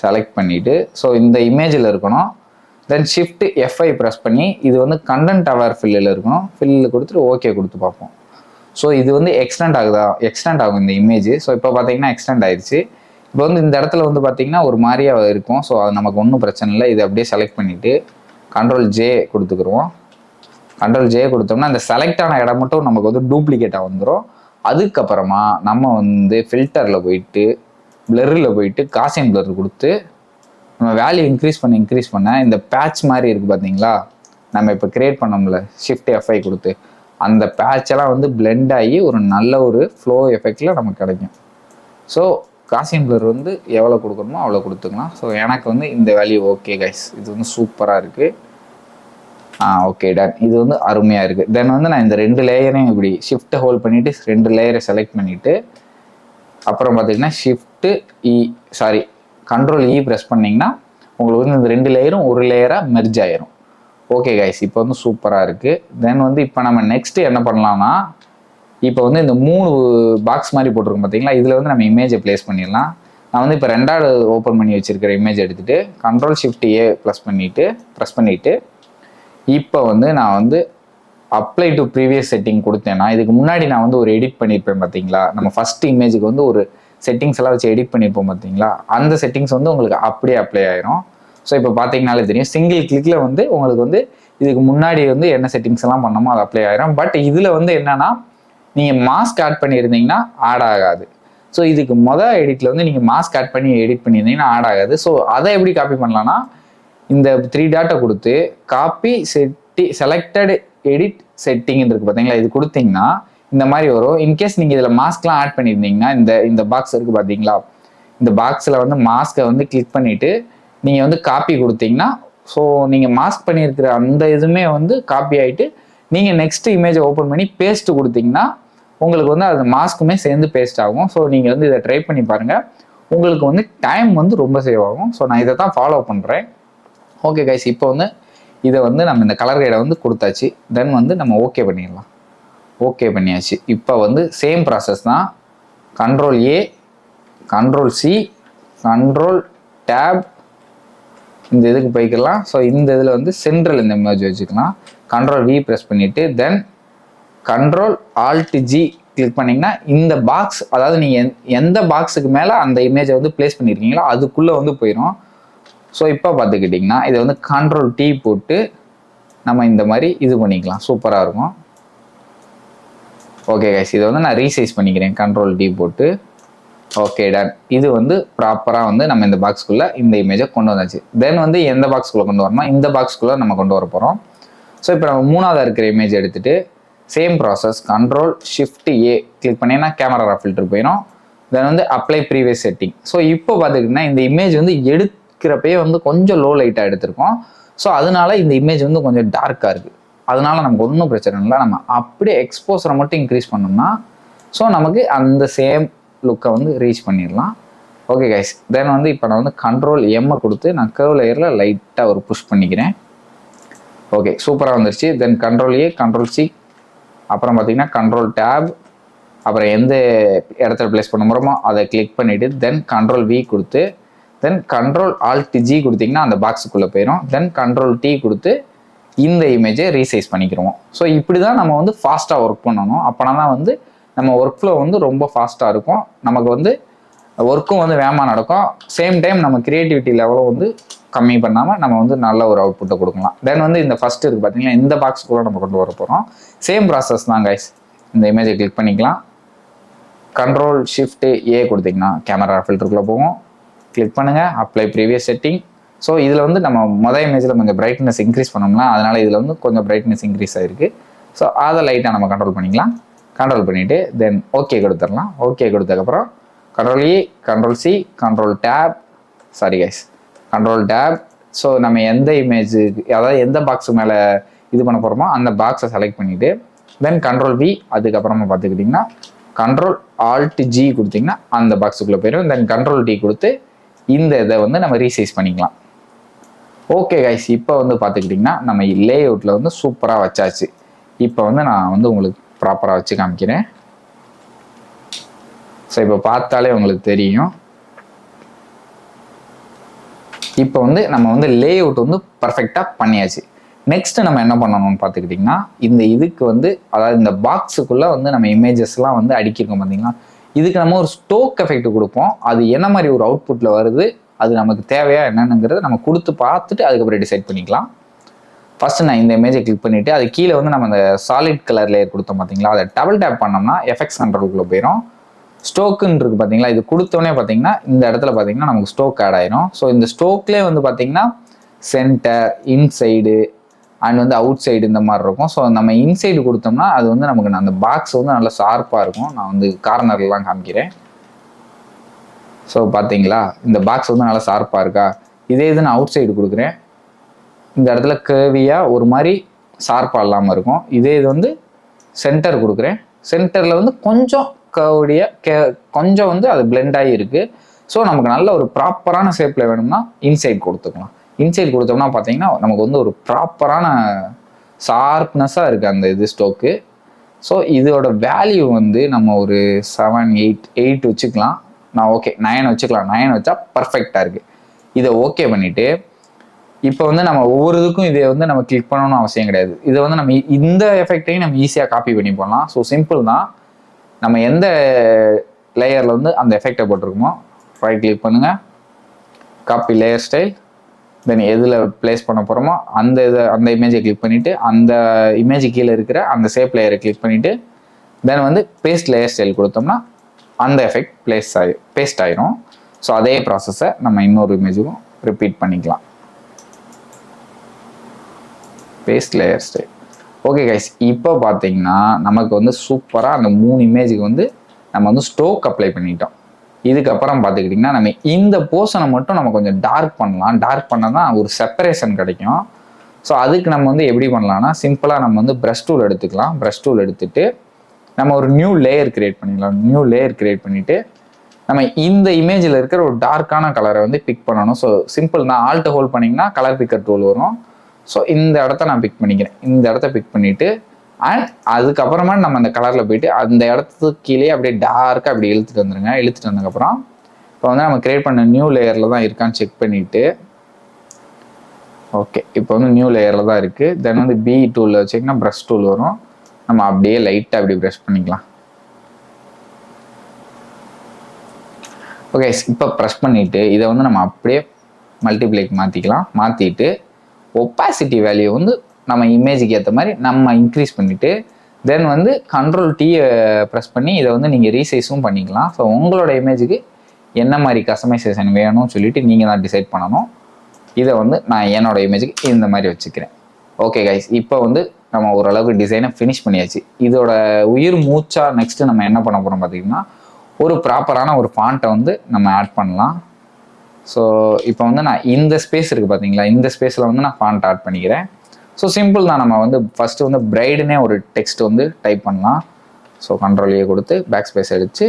செலக்ட் பண்ணிவிட்டு, ஸோ இந்த இமேஜில் இருக்கணும். தென் ஷிஃப்ட் F5 ப்ரெஸ் பண்ணி இது வந்து கண்டென்ட் அவேர் ஃபில்லில் இருக்கணும். ஃபில்லில் கொடுத்துட்டு ஓகே கொடுத்து பார்ப்போம். ஸோ இது வந்து எக்ஸ்டெண்ட் ஆகும் இந்த இமேஜ். ஸோ இப்போ பார்த்தீங்கன்னா எக்ஸ்டெண்ட் ஆயிடுச்சு. இப்போ வந்து இந்த இடத்துல வந்து பார்த்தீங்கன்னா ஒரு மாதிரியாக இருக்கும். ஸோ அது நமக்கு ஒன்றும் பிரச்சனை இல்லை. இதை அப்படியே செலக்ட் பண்ணிவிட்டு Ctrl+J கொடுத்துக்குருவோம். Ctrl+J கொடுத்தோம்னா இந்த செலக்ட் ஆன இடம் மட்டும் நமக்கு வந்து டூப்ளிகேட்டாக வந்துடும். அதுக்கப்புறமா நம்ம வந்து ஃபில்டரில் போயிட்டு பிளரில் போயிட்டு காசியன் பிளர் கொடுத்து நம்ம வேல்யூ இன்க்ரீஸ் பண்ண இந்த பேட்ச் மாதிரி இருக்குது பார்த்தீங்களா, நம்ம இப்போ கிரியேட் பண்ணோம்ல ஷிஃப்ட் F5 கொடுத்து, அந்த பேட்செல்லாம் வந்து பிளெண்ட் ஆகி ஒரு நல்ல ஒரு ஃப்ளோ எஃபெக்டில் நமக்கு கிடைக்கும். ஸோ காசியன் பிளர் வந்து எவ்வளோ கொடுக்கணுமோ அவ்வளோ கொடுத்துக்கலாம். ஸோ எனக்கு வந்து இந்த வேல்யூ ஓகே கைஸ், இது வந்து சூப்பராக இருக்குது. ஓகே டன், இது வந்து அருமையாக இருக்குது. தென் வந்து நான் இந்த 2 லேயரையும் இப்படி ஷிஃப்ட்டை ஹோல்ட் பண்ணிவிட்டு 2 லேயரை செலக்ட் பண்ணிவிட்டு அப்புறம் பார்த்தீங்கன்னா Ctrl+E ப்ரெஸ் பண்ணிங்கன்னா உங்களுக்கு வந்து இந்த 2 லேயரும் ஒரு லேயராக மெர்ஜ் ஆயிரும். ஓகே கைஸ், இப்போ வந்து சூப்பராக இருக்குது. தென் வந்து இப்போ நம்ம நெக்ஸ்ட்டு என்ன பண்ணலாம்னா, இப்போ வந்து இந்த 3 பாக்ஸ் மாதிரி போட்டிருக்கோம் பார்த்தீங்களா, இதில் வந்து நம்ம இமேஜை ப்ளேஸ் பண்ணிடலாம். நான் வந்து இப்போ 2வது ஓப்பன் பண்ணி வச்சுருக்கிற இமேஜ் எடுத்துகிட்டு Ctrl+Shift+A ப்ரெஸ் பண்ணிவிட்டு இப்போ வந்து நான் வந்து அப்ளை டு ப்ரீவியஸ் செட்டிங் கொடுத்தேன்னா, இதுக்கு முன்னாடி நான் வந்து ஒரு எடிட் பண்ணியிருப்பேன் பார்த்தீங்களா, நம்ம ஃபஸ்ட் இமேஜுக்கு வந்து ஒரு செட்டிங்ஸ் எல்லாம் வச்சு எடிட் பண்ணியிருப்போம் பார்த்தீங்களா, அந்த செட்டிங்ஸ் வந்து உங்களுக்கு அப்படியே அப்ளை ஆயிரும். ஸோ இப்போ பார்த்தீங்கனாலே தெரியும், சிங்கிள் கிளிக்கில் வந்து உங்களுக்கு வந்து இதுக்கு முன்னாடி வந்து என்ன செட்டிங்ஸ் எல்லாம் பண்ணமோ அது அப்ளை ஆயிரும். பட் இதில் வந்து என்னன்னா, நீங்கள் மாஸ்க் ஆட் பண்ணியிருந்தீங்கன்னா ஆட் ஆகாது. ஸோ இதுக்கு எடிட்டில் வந்து நீங்கள் மாஸ்க் ஆட் பண்ணி எடிட் பண்ணியிருந்தீங்கன்னா ஆட் ஆகாது. ஸோ அதை எப்படி காப்பி பண்ணலான்னா, இந்த 3 டாட்டை கொடுத்து காப்பி செலக்டட் எடிட் செட்டிங் இருக்கு பார்த்தீங்களா, இது கொடுத்தீங்கன்னா இந்த மாதிரி வரும். இன்கேஸ் நீங்கள் இதில் மாஸ்க்லாம் ஆட் பண்ணியிருந்தீங்கன்னா இந்த பாக்ஸ் இருக்குது பார்த்தீங்களா, இந்த பாக்ஸில் வந்து மாஸ்க்கை வந்து கிளிக் பண்ணிவிட்டு நீங்கள் வந்து காப்பி கொடுத்தீங்கன்னா, ஸோ நீங்கள் மாஸ்க் பண்ணியிருக்கிற அந்த இதுவுமே வந்து காப்பி ஆகிட்டு நீங்கள் நெக்ஸ்ட் இமேஜை ஓப்பன் பண்ணி பேஸ்ட்டு கொடுத்தீங்கன்னா உங்களுக்கு வந்து அது மாஸ்க்குமே சேர்ந்து பேஸ்ட் ஆகும். ஸோ நீங்கள் வந்து இதை ட்ரை பண்ணி பாருங்கள், உங்களுக்கு வந்து டைம் வந்து ரொம்ப சேவ் ஆகும். ஸோ நான் இதை தான் ஃபாலோ பண்ணுறேன். ஓகே கைஸ், இப்போ வந்து இதை வந்து நம்ம இந்த கலர் கைடை வந்து கொடுத்தாச்சு. தென் வந்து நம்ம ஓகே பண்ணிடலாம். ஓகே பண்ணியாச்சு. இப்போ வந்து சேம் ப்ராசஸ் தான். Ctrl+A, Ctrl+C, Ctrl+Tab இந்த இதுக்கு போய்க்கலாம். ஸோ இந்த இதில் வந்து சென்ட்ரல் இந்த இமேஜ் வச்சுக்கலாம். Ctrl+V ப்ரெஸ் பண்ணிவிட்டு தென் Ctrl+Alt+G கிளிக் பண்ணிங்கன்னா இந்த பாக்ஸ், அதாவது நீங்கள் எந்த பாக்ஸுக்கு மேலே அந்த இமேஜை வந்து பிளேஸ் பண்ணியிருக்கீங்களோ அதுக்குள்ளே வந்து போயிடும். ஸோ இப்போ பார்த்துக்கிட்டிங்கன்னா இதை வந்து Ctrl+T போட்டு நம்ம இந்த மாதிரி இது பண்ணிக்கலாம், சூப்பராக இருக்கும். ஓகே கைஸ், இதை வந்து நான் ரீசைஸ் பண்ணிக்கிறேன் Ctrl+D போட்டு. ஓகே டன், இது வந்து ப்ராப்பராக வந்து நம்ம இந்த பாக்ஸ்க்குள்ளே இந்த இமேஜை கொண்டு வந்தாச்சு. தென் வந்து எந்த பாக்ஸ்குள்ளே கொண்டு வரணும், இந்த பாக்ஸ்குள்ளே நம்ம கொண்டு வர போகிறோம். ஸோ இப்போ நம்ம 3வது இருக்கிற இமேஜ் எடுத்துகிட்டு சேம் ப்ராசஸ் Ctrl+Shift+A கிளிக் பண்ணிங்கன்னா கேமரா ரா ஃபில்டர் போயிடும். தென் வந்து அப்ளை ப்ரீவியஸ் செட்டிங். ஸோ இப்போ பார்த்துக்கிட்டிங்கன்னா இந்த இமேஜ் வந்து எடுக்கிறப்பயே வந்து கொஞ்சம் லோ லைட்டாக எடுத்திருக்கோம். ஸோ அதனால இந்த இமேஜ் வந்து கொஞ்சம் டார்க்காக இருக்குது. அதனால நமக்கு ஒன்றும் பிரச்சனை இல்லை. நம்ம அப்படியே எக்ஸ்போசரை மட்டும் இன்க்ரீஸ் பண்ணோம்னா ஸோ நமக்கு அந்த சேம் லுக்கை வந்து ரீச் பண்ணிடலாம். ஓகே கைஸ், தென் வந்து இப்போ நான் வந்து Ctrl+M கொடுத்து நான் கர்வ் லேயரில் லைட்டாக ஒரு புஷ் பண்ணிக்கிறேன். ஓகே, சூப்பராக வந்துருச்சு. தென் Ctrl+A, Ctrl+C, அப்புறம் பார்த்தீங்கன்னா Ctrl+Tab, அப்புறம் எந்த இடத்துல ப்ளேஸ் பண்ண போகிறோமோ அதை கிளிக் பண்ணிவிட்டு தென் Ctrl+V கொடுத்து தென் Ctrl+Alt+G கொடுத்தீங்கன்னா அந்த பாக்ஸுக்குள்ளே போயிடும். தென் Ctrl+T கொடுத்து இந்த இமேஜை ரீசைஸ் பண்ணிக்கிறோம். ஸோ இப்படி தான் நம்ம வந்து ஃபாஸ்ட்டாக ஒர்க் பண்ணணும். அப்போனா தான் வந்து நம்ம ஒர்க் ஃப்ளோ வந்து ரொம்ப ஃபாஸ்ட்டாக இருக்கும். நமக்கு வந்து ஒர்க்கும் வந்து வேகமாக நடக்கும். சேம் டைம் நம்ம கிரியேட்டிவிட்டி லெவலும் வந்து கம்மி பண்ணாமல் நம்ம வந்து நல்ல ஒரு அவுட்புட்டை கொடுக்கலாம். தென் வந்து இந்த ஃபஸ்ட்டு இருக்குது பார்த்தீங்கன்னா, இந்த பாக்ஸ்க்குள்ளே நம்ம கொண்டு வர போகிறோம். சேம் ப்ராசஸ் தான் கைஸ். இந்த இமேஜை கிளிக் பண்ணிக்கலாம். Ctrl+Shift+A கொடுத்தீங்கன்னா கேமரா ஃபில்டருக்குள்ளே போகும். கிளிக் பண்ணுங்கள், அப்ளை ப்ரீவியஸ் செட்டிங். ஸோ இதில் வந்து நம்ம மொதல் இமேஜில் கொஞ்சம் பிரைட்னஸ் இன்க்ரீஸ் பண்ணோம்னா அதனால் இதில் வந்து கொஞ்சம் பிரைட்னஸ் இன்க்ரீஸ் ஆகிருக்கு. ஸோ அதை லைட்டாக நம்ம கண்ட்ரோல் பண்ணிக்கலாம். கண்ட்ரோல் பண்ணிவிட்டு தென் ஓகே கொடுத்துடலாம். ஓகே கொடுத்ததுக்கப்புறம் Ctrl+E, Ctrl+C, Ctrl+Tab, Ctrl+Tab, so நம்ம எந்த இமேஜ், அதாவது எந்த பாக்ஸ் மேலே இது பண்ண போகிறோமோ அந்த பாக்ஸை செலக்ட் பண்ணிவிட்டு தென் கண்ட்ரோல் வி, அதுக்கப்புறமா பார்த்துக்கிட்டிங்கன்னா கண்ட்ரோல் ஆல்ட் ஜி கொடுத்தீங்கன்னா அந்த பாக்ஸுக்குள்ளே போயிடும். தென் கண்ட்ரோல் டி கொடுத்து இந்த இதை வந்து நம்ம ரீசைஸ் பண்ணிக்கலாம். ஓகே கைஸ், இப்போ வந்து பார்த்துக்கிட்டிங்கன்னா நம்ம லே அவுட்டில் வந்து சூப்பராக வச்சாச்சு. இப்போ வந்து நான் வந்து உங்களுக்கு ப்ராப்பராக வச்சு காமிக்கிறேன். ஸோ இப்போ பார்த்தாலே உங்களுக்கு தெரியும். இப்போ வந்து நம்ம வந்து லே அவுட் வந்து பர்ஃபெக்டாக பண்ணியாச்சு. நெக்ஸ்ட் நம்ம என்ன பண்ணணும்னு பார்த்துக்கிட்டிங்கன்னா இந்த இதுக்கு வந்து, அதாவது இந்த பாக்ஸுக்குள்ளே வந்து நம்ம இமேஜஸ்லாம் வந்து அடிக்கிருக்கோம் பார்த்தீங்கன்னா, இதுக்கு நம்ம ஒரு ஸ்டோக் எஃபெக்ட் கொடுப்போம். அது என்ன மாதிரி ஒரு அவுட்புட்டில் வருது, அது நமக்கு தேவையா என்னென்னுங்கிறத நம்ம கொடுத்து பார்த்துட்டு அதுக்கப்புறம் டிசைட் பண்ணிக்கலாம். ஃபர்ஸ்ட் நான் இந்த இமேஜை கிளிக் பண்ணிவிட்டு அது கீழே வந்து நம்ம அந்த சாலிட் கலர் லேயர் கொடுத்தோம் பார்த்தீங்களா, அதை டபுள் டேப் பண்ணோம்னா எஃபெக்ட்ஸ் கண்ட்ரோலுக்குள்ளே போயிடும். ஸ்டோக்குன்னு இருக்குது பார்த்தீங்களா, இது கொடுத்தோடனே பார்த்தீங்கன்னா இந்த இடத்துல பார்த்தீங்கன்னா நமக்கு ஸ்டோக் ஆட் ஆயிரும். ஸோ இந்த ஸ்டோக்லேயே வந்து பார்த்தீங்கன்னா சென்டர், இன்சைடு அண்ட் வந்து அவுட் சைடு இந்த மாதிரி இருக்கும். ஸோ நம்ம இன்சைடு கொடுத்தோம்னா அது வந்து நமக்கு அந்த பாக்ஸ் வந்து நல்லா ஷார்ப்பாக இருக்கும். நான் வந்து கார்னர்லாம் காமிக்கிறேன். ஸோ பார்த்தீங்களா இந்த பாக்ஸ் வந்து நல்லா ஷார்ப்பாக இருக்கா. இதே இது நான் அவுட் சைடு கொடுக்குறேன், இந்த இடத்துல கேவியாக ஒரு மாதிரி ஷார்ப்பாக இல்லாமல் இருக்கும். இதே இது வந்து சென்டர் கொடுக்குறேன், சென்டரில் வந்து கொஞ்சம் கர்வுடியாக கொஞ்சம் வந்து அது பிளெண்ட் ஆகி இருக்குது. ஸோ நமக்கு நல்ல ஒரு ப்ராப்பரான ஷேப்பில் வேணும்னா இன்சைட் கொடுத்துக்கலாம். இன்சைட் கொடுத்தோம்னா பார்த்தீங்கன்னா நமக்கு வந்து ஒரு ப்ராப்பரான ஷார்ப்னஸாக இருக்குது அந்த இது ஸ்டோக்கு. ஸோ இதோட வேல்யூ வந்து நம்ம ஒரு 7, 8 வச்சுக்கலாம். நான் ஓகே 9 வச்சுக்கலாம். 9 வச்சா பர்ஃபெக்டாக இருக்குது. இதை ஓகே பண்ணிவிட்டு இப்போ வந்து நம்ம ஒவ்வொரு இதுக்கும் இதை வந்து நம்ம கிளிக் பண்ணணும்னு அவசியம் கிடையாது. இதை வந்து நம்ம இந்த எஃபெக்டையும் நம்ம ஈஸியாக காப்பி பண்ணி போடலாம். ஸோ சிம்பிள் தான். நம்ம எந்த லேயரில் வந்து அந்த எஃபெக்டை போட்டிருக்கோமோ ரைட் கிளிக் பண்ணுங்கள், காப்பி லேயர் ஸ்டைல், தென் எதில் பிளேஸ் பண்ண போகிறோமோ அந்த இமேஜை கிளிக் பண்ணிவிட்டு அந்த இமேஜ் கீழே இருக்கிற அந்த ஷேப் லேயரை கிளிக் பண்ணிவிட்டு தென் வந்து பேஸ்ட் லேயர் ஸ்டைல் கொடுத்தோம்னா அந்த எஃபெக்ட் பேஸ்ட் ஆயிரும். ஸோ அதே ப்ராசஸை நம்ம இன்னொரு இமேஜுக்கும் ரிப்பீட் பண்ணிக்கலாம். Paste layer style. Okay guys, இப்போ பார்த்தீங்கன்னா நமக்கு வந்து சூப்பராக அந்த 3 இமேஜுக்கு வந்து நம்ம வந்து ஸ்டோக் அப்ளை பண்ணிட்டோம். இதுக்கப்புறம் பார்த்துக்கிட்டிங்கன்னா நம்ம இந்த போர்ஷனை மட்டும் நம்ம கொஞ்சம் டார்க் பண்ணலாம். டார்க் பண்ணால் தான் ஒரு செப்பரேஷன் கிடைக்கும். ஸோ அதுக்கு நம்ம வந்து எப்படி பண்ணலாம்னா சிம்பிளாக நம்ம வந்து ப்ரஷ் டூல் எடுத்துக்கலாம். ப்ரஷ் டூல் எடுத்துகிட்டு நம்ம ஒரு நியூ லேயர் கிரியேட் பண்ணிக்கலாம். நியூ லேயர் கிரியேட் பண்ணிவிட்டு நம்ம இந்த இமேஜில் இருக்கிற ஒரு டார்க்கான கலரை வந்து பிக் பண்ணணும். ஸோ சிம்பிள் தான், ஆல்ட் ஹோல்ட் பண்ணிங்கன்னா கலர் பிக்கர் டூல் வரும். ஸோ இந்த இடத்த நான் பிக் பண்ணிக்கிறேன். இந்த இடத்த பிக் பண்ணிவிட்டு அண்ட் அதுக்கப்புறமா நம்ம அந்த கலரில் போயிட்டு அந்த இடத்துக்கு கீழே அப்படியே டார்க்காக அப்படி இழுத்துட்டு வந்துடுங்க. இழுத்துட்டு வந்ததுக்கப்புறம் இப்போ வந்து நம்ம கிரியேட் பண்ண நியூ லேயரில் தான் இருக்கான்னு செக் பண்ணிவிட்டு ஓகே இப்போ வந்து நியூ லேயரில் தான் இருக்குது. தென் வந்து பி டூலில் வச்சிங்கன்னா ப்ரஷ் டூல் வரும். நம்ம அப்படியே லைட்டாக அப்படி ப்ரஷ் பண்ணிக்கலாம். ஓகே இப்போ ப்ரெஸ் பண்ணிவிட்டு இதை வந்து நம்ம அப்படியே மல்டிப்ளைக்கு மாற்றிக்கலாம். மாற்றிட்டு ஒப்பாசிட்டி வேல்யூ வந்து நம்ம இமேஜுக்கு ஏற்ற மாதிரி நம்ம இன்க்ரீஸ் பண்ணிவிட்டு தென் வந்து கண்ட்ரோல் டீயை ப்ரெஸ் பண்ணி இதை வந்து நீங்கள் ரீசைஸும் பண்ணிக்கலாம். ஸோ உங்களோட இமேஜுக்கு என்ன மாதிரி கஸ்டமைசேஷன் வேணும்னு சொல்லிட்டு நீங்கள் தான் டிசைட் பண்ணணும். இதை வந்து நான் என்னோட இமேஜுக்கு இந்த மாதிரி வச்சுக்கிறேன். ஓகே கைஸ், இப்போ வந்து நம்ம ஓரளவுக்கு டிசைனை ஃபினிஷ் பண்ணியாச்சு. இதோட உயிர் மூச்சா நெக்ஸ்ட்டு நம்ம என்ன பண்ண போகிறோம் பார்த்தீங்கன்னா ஒரு ப்ராப்பரான ஒரு ஃபாண்ட்டை வந்து நம்ம ஆட் பண்ணலாம். ஸோ இப்போ வந்து நான் இந்த ஸ்பேஸ் இருக்குது பார்த்தீங்களா, இந்த ஸ்பேஸில் வந்து நான் ஃபாண்ட் ஆட் பண்ணிக்கிறேன். ஸோ சிம்பிள் தான். நம்ம வந்து ஃபஸ்ட்டு வந்து பிரைடுனே ஒரு டெக்ஸ்ட் வந்து டைப் பண்ணலாம். ஸோ கண்ட்ரோல் ஏ கொடுத்து பேக் ஸ்பேஸ் அடித்து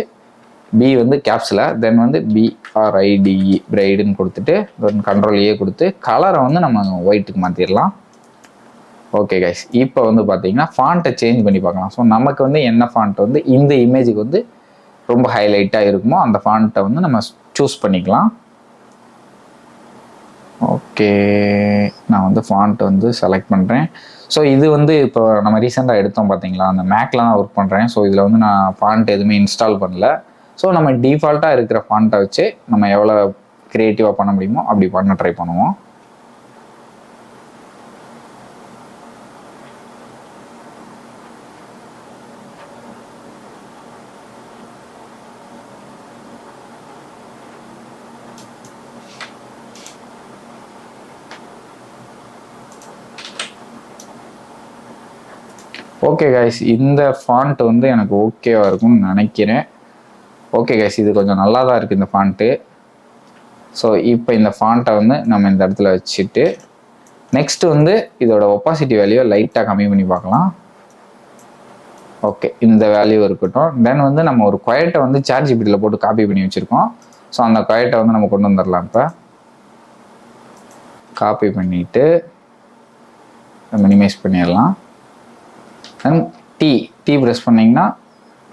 பி வந்து கேப்ஸில் தென் வந்து BRIDE பிரைடுன்னு கொடுத்துட்டு தென் கண்ட்ரோல் ஏ கொடுத்து கலரை வந்து நம்ம ஒயிட்டுக்கு மாற்றிடலாம். ஓகே கைஸ், இப்போ வந்து பார்த்தீங்கன்னா ஃபாண்ட்டை சேஞ்ச் பண்ணி பார்க்கலாம். ஸோ நமக்கு வந்து என்ன ஃபாண்ட் வந்து இந்த இமேஜுக்கு வந்து ரொம்ப ஹைலைட்டாக இருக்குமோ அந்த ஃபாண்ட்டை வந்து நம்ம சூஸ் பண்ணிக்கலாம். ஓகே, நான் வந்து ஃபாண்ட் வந்து செலக்ட் பண்ணுறேன். ஸோ இது வந்து இப்போ நம்ம ரீசெண்டாக எடுத்தோம் பார்த்தீங்களா, அந்த மேக்கில் தான் ஒர்க் பண்ணுறேன். ஸோ இதில் வந்து நான் ஃபாண்ட் எதுவுமே இன்ஸ்டால் பண்ணல. ஸோ நம்ம டிஃபால்ட்டாக இருக்கிற ஃபாண்ட்டை வச்சு நம்ம எவ்வளோ க்ரியேட்டிவாக பண்ண முடியுமோ அப்படி பண்ண ட்ரை பண்ணுவோம். ஓகே கைஸ், இந்த ஃபாண்ட் வந்து எனக்கு ஓகேவா இருக்கும்னு நினைக்கிறேன். ஓகே கைஸ், இது கொஞ்சம் நல்லா தான் இருக்குது இந்த ஃபாண்ட்டு. ஸோ இப்போ இந்த ஃபாண்ட்டை வந்து நம்ம இந்த இடத்துல வச்சுட்டு நெக்ஸ்ட் வந்து இதோட ஒப்பாசிட்டி வேல்யூவை லைட்டாக கம்மி பண்ணி பார்க்கலாம். ஓகே, இந்த வேல்யூ இருக்கட்டும். தென் வந்து நம்ம ஒரு குவைட்டை வந்து ChatGPTல போட்டு காப்பி பண்ணி வச்சுருக்கோம். ஸோ அந்த குவைட்டை வந்து நம்ம கொண்டு வந்துடலாம். இப்போ காப்பி பண்ணிவிட்டு மினிமைஸ் பண்ணிடலாம். தென் டீ ப்ரெஸ் பண்ணிங்கன்னா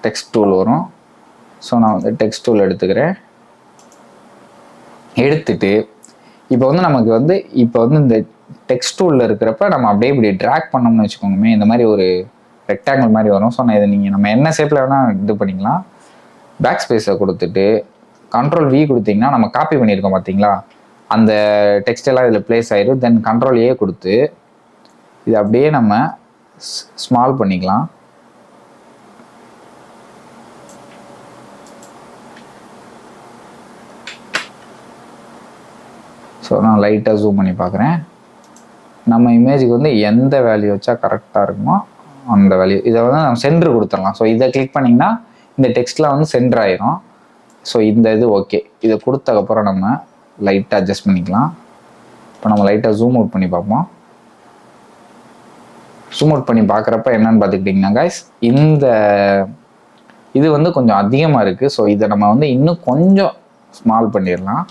டெக்ஸ்ட் டூல் வரும். ஸோ நான் வந்து டெக்ஸ்ட் டூல் எடுத்துக்கிறேன். எடுத்துட்டு இப்போ வந்து நமக்கு வந்து இப்போ வந்து இந்த டெக்ஸ்ட் டூலில் இருக்கிறப்ப நம்ம அப்படியே இப்படி ட்ராக் பண்ணோம்னு வச்சுக்கோங்கமே, இந்த மாதிரி ஒரு ரெக்டாங்கிள் மாதிரி வரும். ஸோ நான் இதை நீங்கள் நம்ம என்ன ஷேப்பில் வேணால் இது பண்ணிக்கலாம். பேக் ஸ்பேஸை கொடுத்துட்டு Ctrl V கொடுத்தீங்கன்னா நம்ம காப்பி பண்ணியிருக்கோம் பார்த்தீங்களா, அந்த டெக்ஸ்ட் எல்லாம் இதில் பிளேஸ் ஆயிடும். தென் Ctrl A கொடுத்து இது அப்படியே நம்ம ஸ்மால் பண்ணிக்கலாம். ஸோ நான் லைட்டாக ஜூம் பண்ணி பார்க்குறேன். நம்ம இமேஜுக்கு வந்து எந்த வேல்யூ வச்சா கரெக்டாக இருக்குமோ அந்த வேல்யூ, இதை வந்து நம்ம சென்டர் கொடுத்துடலாம். ஸோ இதை கிளிக் பண்ணிங்கன்னா இந்த டெக்ஸ்ட்லாம் வந்து சென்டர் ஆயிரும். ஸோ இந்த இது ஓகே. இதை கொடுத்ததுக்கப்புறம் நம்ம லைட்டாக அட்ஜஸ்ட் பண்ணிக்கலாம். இப்போ நம்ம லைட்டாக ஜூம் அவுட் பண்ணி பார்ப்போம். ஜூம் அவுட் பண்ணி பார்க்குறப்ப என்னன்னு பார்த்துக்கிட்டிங்கன்னா கைஸ், இந்த இது வந்து கொஞ்சம் அதிகமாக இருக்குது. ஸோ இதை நம்ம வந்து இன்னும் கொஞ்சம் ஸ்மால் பண்ணிடலாம்.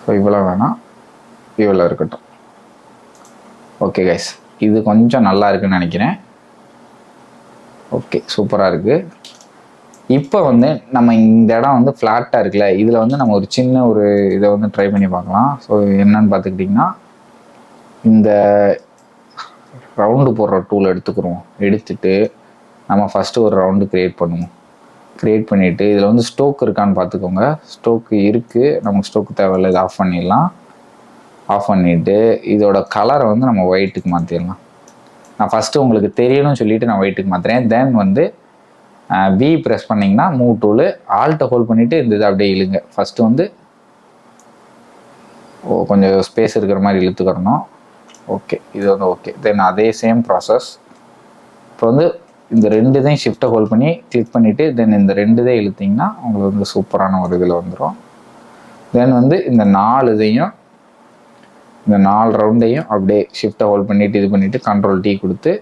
ஸோ இவ்வளோ வேணாம், இவ்வளோ இருக்கட்டும். ஓகே கைஸ், இது கொஞ்சம் நல்லா இருக்குன்னு நினைக்கிறேன். ஓகே, சூப்பராக இருக்குது. இப்போ வந்து நம்ம இந்த இடம் வந்து ஃப்ளாட்டாக இருக்குல்ல, இதில் வந்து நம்ம ஒரு சின்ன ஒரு இதை வந்து ட்ரை பண்ணி பார்க்கலாம். ஸோ என்னன்னு பார்த்துக்கிட்டிங்கன்னா இந்த ரவுண்டு போடுற டூல் எடுத்துக்கிறோம். எடுத்துட்டு நம்ம ஃபஸ்ட்டு ஒரு ரவுண்டு க்ரியேட் பண்ணுவோம். க்ரியேட் பண்ணிவிட்டு இதில் வந்து ஸ்டோக் இருக்கான்னு பார்த்துக்கோங்க. ஸ்டோக்கு இருக்குது, நமக்கு ஸ்டோக்கு தேவையில்லை, இதை ஆஃப் பண்ணிடலாம். ஆஃப் பண்ணிவிட்டு இதோட கலரை வந்து நம்ம ஒயிட்டுக்கு மாற்றிடலாம். நான் ஃபஸ்ட்டு உங்களுக்கு தெரியணும்னு சொல்லிவிட்டு நான் ஒயிட்டுக்கு மாற்றுறேன். தென் வந்து V ப்ரெஸ் பண்ணிங்கன்னா மூவ் டூலு, ஆல்ட்டை ஹோல்ட் பண்ணிவிட்டு இந்த இதை அப்படியே இழுங்க. ஃபஸ்ட்டு வந்து கொஞ்சம் ஸ்பேஸ் இருக்கிற மாதிரி இழுத்துக்கிறணும். ஓகே, இது வந்து ஓகே. தென் அதே சேம் ப்ராசஸ். இப்போ வந்து இந்த ரெண்டு இதையும் ஷிஃப்ட்டை ஹோல்ட் பண்ணி கிளிக் பண்ணிவிட்டு தென் இந்த ரெண்டு இதை இழுத்திங்கன்னா உங்களுக்கு வந்து சூப்பரான ஒரு இதில் வந்துடும். தென் வந்து இந்த 4 இதையும் இந்த 4 ரவுண்டையும் அப்படியே ஷிஃப்ட்டை ஹோல்ட் பண்ணிவிட்டு இது பண்ணிவிட்டு Ctrl T கொடுத்து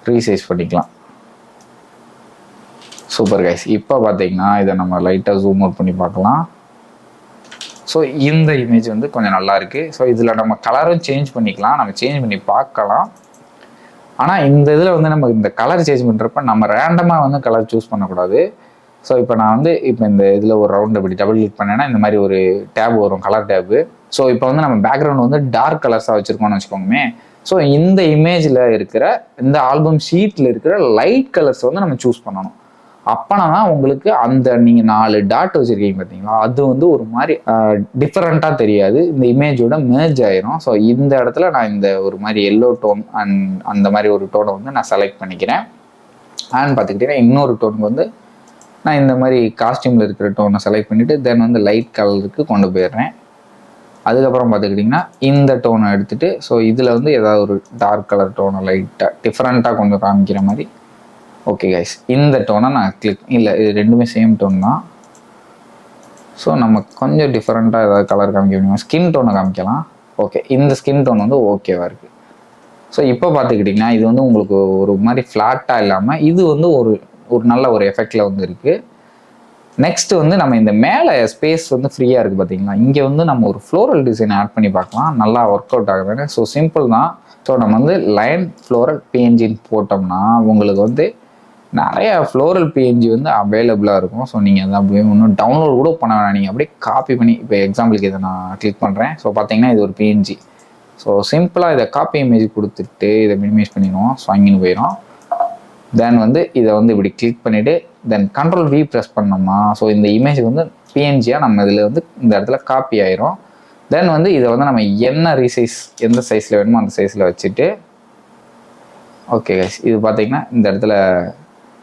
ரீசைஸ் பண்ணிக்கலாம். Super guys. இப்போ பார்த்தீங்கன்னா இதை நம்ம லைட்டாக ஜூம் அவுட் பண்ணி பார்க்கலாம். ஸோ இந்த இமேஜ் வந்து கொஞ்சம் நல்லா இருக்குது. ஸோ இதில் நம்ம கலரும் சேஞ்ச் பண்ணிக்கலாம், நம்ம சேஞ்ச் பண்ணி பார்க்கலாம். ஆனால் இந்த இதில் வந்து நம்ம இந்த கலர் சேஞ்ச் பண்ணுறப்ப நம்ம ரேண்டமாக வந்து கலர் சூஸ் பண்ணக்கூடாது. ஸோ இப்போ நான் வந்து இப்போ இந்த இதில் ஒரு ரவுண்ட் இப்படி டபுள் கிளிக் பண்ணேன்னா இந்த மாதிரி ஒரு டேப் வரும், கலர் டேப்பு. ஸோ இப்போ வந்து நம்ம பேக்ரவுண்ட் வந்து டார்க் கலர்ஸாக வச்சுருக்கோம்னு வச்சுக்கோங்கமே. ஸோ இந்த இமேஜில் இருக்கிற இந்த ஆல்பம் ஷீட்டில் இருக்கிற லைட் கலர்ஸ் வந்து நம்ம சூஸ் பண்ணணும். அப்போனா தான் உங்களுக்கு அந்த நீங்கள் 4 டாட் வச்சுருக்கீங்க பார்த்தீங்களா, அது வந்து ஒரு மாதிரி டிஃப்ரெண்ட்டாக தெரியாது, இந்த இமேஜோட மேர்ஜ் ஆயிரும். ஸோ இந்த இடத்துல நான் இந்த ஒரு மாதிரி எல்லோ டோன் அண்ட் அந்த மாதிரி ஒரு டோனை வந்து நான் செலக்ட் பண்ணிக்கிறேன். அண்ட் பார்த்துக்கிட்டிங்கன்னா இன்னொரு டோனுக்கு வந்து நான் இந்த மாதிரி காஸ்டியூமில் இருக்கிற டோனை செலக்ட் பண்ணிவிட்டு தென் வந்து லைட் கலருக்கு கொண்டு போயிடுறேன். அதுக்கப்புறம் பார்த்துக்கிட்டிங்கன்னா இந்த டோனை எடுத்துகிட்டு ஸோ இதில் வந்து ஏதாவது ஒரு டார்க் கலர் டோனை லைட்டாக டிஃப்ரெண்ட்டாக கொஞ்சம் காமிக்கிற மாதிரி. ஓகே கைஸ், இந்த டோனை நான் கிளிக் இல்லை, இது ரெண்டுமே சேம் டோன் தான். ஸோ நம்ம கொஞ்சம் டிஃப்ரெண்ட்டாக ஏதாவது கலர் காமிக்க முடியுமா, ஸ்கின் டோனை காமிக்கலாம். ஓகே, இந்த ஸ்கின் டோன் வந்து ஓகேவாக இருக்குது. ஸோ இப்போ பார்த்துக்கிட்டிங்கன்னா இது வந்து உங்களுக்கு ஒரு மாதிரி ஃப்ளாட்டாக இல்லாமல் இது வந்து ஒரு நல்ல ஒரு எஃபெக்டில் வந்து இருக்குது. நெக்ஸ்ட் வந்து நம்ம இந்த மேலே ஸ்பேஸ் வந்து ஃப்ரீயாக இருக்குது பார்த்தீங்களா, இங்கே வந்து நம்ம ஒரு ஃப்ளோரல் டிசைன் ஆட் பண்ணி பார்க்கலாம், நல்லா ஒர்க் அவுட் ஆகுதுன்னு. ஸோ சிம்பிள் தான். ஸோ நம்ம வந்து லைன் ஃப்ளோரல் பிஎன்ஜின்னு போட்டோம்னா உங்களுக்கு வந்து நிறைய ஃப்ளோரல் பிஎன்ஜி வந்து அவைலபிளாக இருக்கும். ஸோ நீங்கள் அதை அப்படியே ஒன்றும் டவுன்லோட் கூட பண்ண வேணாம், நீங்கள் அப்படியே காப்பி பண்ணி இப்போ எக்ஸாம்பிளுக்கு இதை நான் கிளிக் பண்ணுறேன். ஸோ பார்த்தீங்கன்னா இது ஒரு பிஎன்ஜி. ஸோ சிம்பிளாக இதை காப்பி இமேஜ் கொடுத்துட்டு இதை மினிமைஸ் பண்ணிடுவோம். ஸோ அங்கேன்னு போயிடும். தென் வந்து இதை வந்து இப்படி கிளிக் பண்ணிவிட்டு தென் Ctrl V ப்ரெஸ் பண்ணோம்னா ஸோ இந்த இமேஜ் வந்து பிஎன்ஜியாக நம்ம இதில் வந்து இந்த இடத்துல காப்பி ஆயிரும். தென் வந்து இதை வந்து நம்ம என்ன ரீசைஸ் எந்த சைஸில் வேணுமோ அந்த சைஸில் வச்சுட்டு ஓகே கைஸ், இது பார்த்தீங்கன்னா இந்த இடத்துல